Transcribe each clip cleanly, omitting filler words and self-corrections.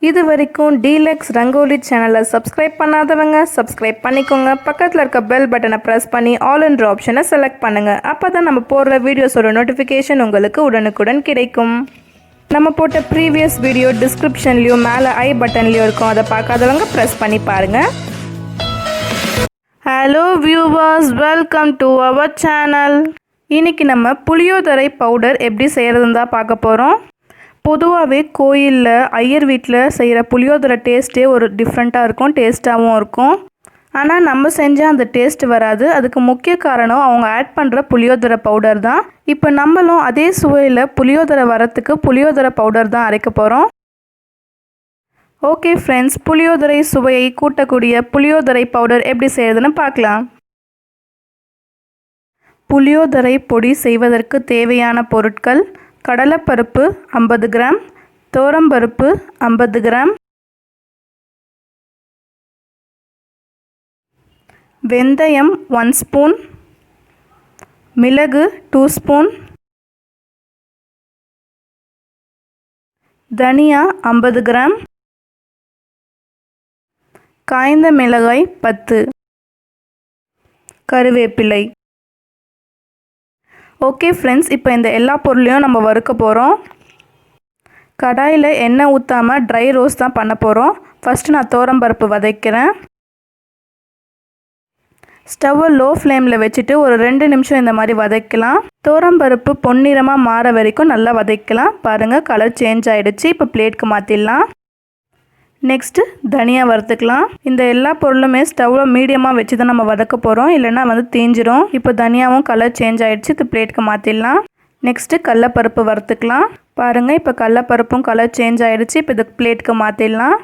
இது வரைக்கும் DELUXE ரங்கோலி சேனலை சப்ஸ்கிரைப் பண்ணாதவங்க சப்ஸ்கிரைப் பண்ணிக்கோங்க. பக்கத்தில் இருக்க பெல் பட்டனை ப்ரெஸ் பண்ணி ஆல் என்ற ஆப்ஷனை செலக்ட் பண்ணுங்கள். அப்போ தான் நம்ம போடுற வீடியோஸோட நோட்டிஃபிகேஷன் உங்களுக்கு உடனுக்குடன் கிடைக்கும். நம்ம போட்ட ப்ரீவியஸ் வீடியோ டிஸ்கிரிப்ஷன்லேயும் மேலே ஐ பட்டன்லேயும் இருக்கும். அதை பார்க்காதவங்க ப்ரெஸ் பண்ணி பாருங்கள். Hello viewers, welcome to our channel. இன்றைக்கி நம்ம புளியோதரை பவுடர் எப்படி செய்கிறதுன்னு தான் பார்க்க போகிறோம். பொதுவாகவே கோயிலில் ஐயர் வீட்டில் செய்கிற புளியோதரை டேஸ்ட்டே ஒரு டிஃப்ரெண்ட்டாக இருக்கும், டேஸ்ட்டாகவும் இருக்கும். ஆனால் நம்ம செஞ்சால் அந்த டேஸ்ட் வராது. அதுக்கு முக்கிய காரணம் அவங்க ஆட் பண்ணுற புளியோதரை பவுடர் தான். இப்போ நம்மளும் அதே சுவையில் புளியோதரை வரத்துக்கு புளியோதரை பவுடர் தான் அரைக்க போகிறோம். ஓகே ஃப்ரெண்ட்ஸ், புளியோதரை சுவையை கூட்டக்கூடிய புளியோதரை பவுடர் எப்படி செய்கிறதுன்னு பார்க்கலாம். புளியோதரை பொடி செய்வதற்கு தேவையான பொருட்கள்: கடலைப்பருப்பு 50 கிராம், துவரம்பருப்பு 50 கிராம், வெந்தயம் 1 ஸ்பூன், மிளகு 2 ஸ்பூன், தனியா 50 கிராம், காய்ந்த மிளகாய் 10, கருவேப்பிலை. ஓகே ஃப்ரெண்ட்ஸ், இப்போ இந்த எல்லா பொருளையும் நம்ம வறுக்க போகிறோம். கடாயில் எண்ணெய் ஊற்றாமல் ட்ரை ரோஸ்ட் தான் பண்ண போகிறோம். ஃபஸ்ட்டு நான் துவரம்பருப்பு வதக்கிறேன். ஸ்டவ்வை லோ ஃப்ளேமில் வச்சுட்டு ஒரு 2 நிமிஷம் இந்த மாதிரி வதக்கலாம். துவரம்பருப்பு பொன்னிறமாக மாற வரைக்கும் நல்லா வதக்கலாம். பாருங்கள், கலர் சேஞ்ச் ஆகிடுச்சு. இப்போ பிளேட்க்கு மாற்றிடலாம். நெக்ஸ்ட்டு தனியா வறுத்துக்கலாம். இந்த எல்லா பொருளுமே ஸ்டவ்வில் மீடியமாக வச்சு தான் நம்ம வதக்க போகிறோம், இல்லைன்னா தீஞ்சிரும். இப்போ தனியாவும் கலர் சேஞ்ச் ஆகிடுச்சு. இது பிளேட்க்கு மாற்றிடலாம். நெக்ஸ்ட்டு கடலைப்பருப்பு வறுத்துக்கலாம். பாருங்கள், இப்போ கடலைப்பருப்பும் கலர் சேஞ்ச் ஆகிடுச்சு. இப்போ இது பிளேட்க்கு மாற்றிடலாம்.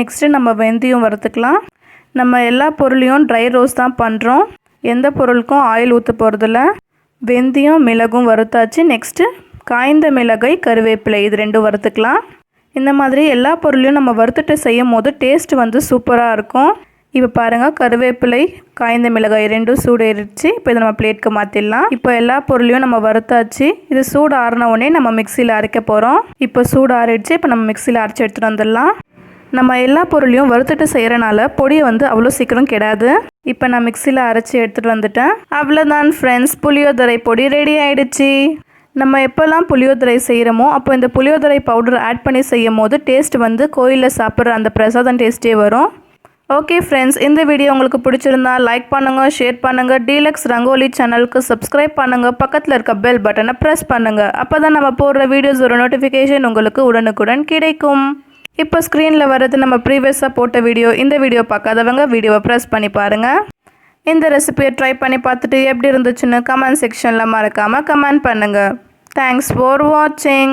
நெக்ஸ்ட்டு நம்ம வெந்தயம் வறுத்துக்கலாம். நம்ம எல்லா பொருளையும் ட்ரை ரோஸ்ட் தான் பண்ணுறோம். எந்த பொருளுக்கும் ஆயில் ஊற்ற போகிறதில்ல. வெந்தயம் மிளகும் வறுத்தாச்சு. நெக்ஸ்ட்டு காய்ந்த மிளகாய், கருவேப்பிலை, இது 2 வறுத்துக்கலாம். இந்த மாதிரி எல்லா பொருளையும் நம்ம வறுத்துட்டு செய்யும் போது டேஸ்ட் சூப்பராக இருக்கும். இப்போ பாருங்கள், கருவேப்பிலை காய்ந்த மிளகாய் 2 சூடு ஏறிடுச்சு. இப்போ இதை நம்ம பிளேட்க்கு மாற்றிடலாம். இப்போ எல்லா பொருளையும் நம்ம வறுத்தாச்சு. இது சூடு ஆறின உடனே நம்ம மிக்சியில் அரைக்க போகிறோம். இப்போ சூடு ஆறிடுச்சு. இப்போ நம்ம மிக்சியில் அரைச்சி எடுத்துகிட்டு வந்துடலாம். நம்ம எல்லா பொருளையும் வறுத்துட்டு செய்கிறனால பொடியை அவ்வளோ சீக்கிரம் கெடாது. இப்போ நான் மிக்சியில் அரைச்சி எடுத்துகிட்டு வந்துட்டேன். அவ்வளோதான் ஃப்ரெண்ட்ஸ், புளியோதரை பொடி ரெடி ஆகிடுச்சு. நம்ம எப்போல்லாம் புளியோதரை செய்கிறோமோ அப்போ இந்த புளியோதரை பவுடர் ஆட் பண்ணி செய்யும் போது டேஸ்ட் கோயிலில் சாப்பிட்ற அந்த பிரசாதம் டேஸ்ட்டே வரும். ஓகே ஃப்ரெண்ட்ஸ், இந்த வீடியோ உங்களுக்கு பிடிச்சிருந்தா லைக் பண்ணுங்கள், ஷேர் பண்ணுங்கள், DELUXE ரங்கோலி சேனலுக்கு சப்ஸ்கிரைப் பண்ணுங்கள், பக்கத்தில் இருக்க பெல் பட்டனை ப்ரெஸ் பண்ணுங்கள். அப்போ தான் நம்ம போடுற வீடியோஸ் ஒரு நோட்டிஃபிகேஷன் உங்களுக்கு உடனுக்குடன் கிடைக்கும். இப்போ ஸ்க்ரீனில் வர்றது நம்ம ப்ரீவியஸாக போட்ட வீடியோ. இந்த வீடியோ பார்க்காதவங்க வீடியோவை ப்ரெஸ் பண்ணி பாருங்கள். இந்த ரெசிபியை ட்ரை பண்ணி பார்த்துட்டு எப்படி இருந்துச்சுன்னு கமெண்ட் செக்ஷனில் மறக்காமல் கமெண்ட் பண்ணுங்கள். Thanks for watching.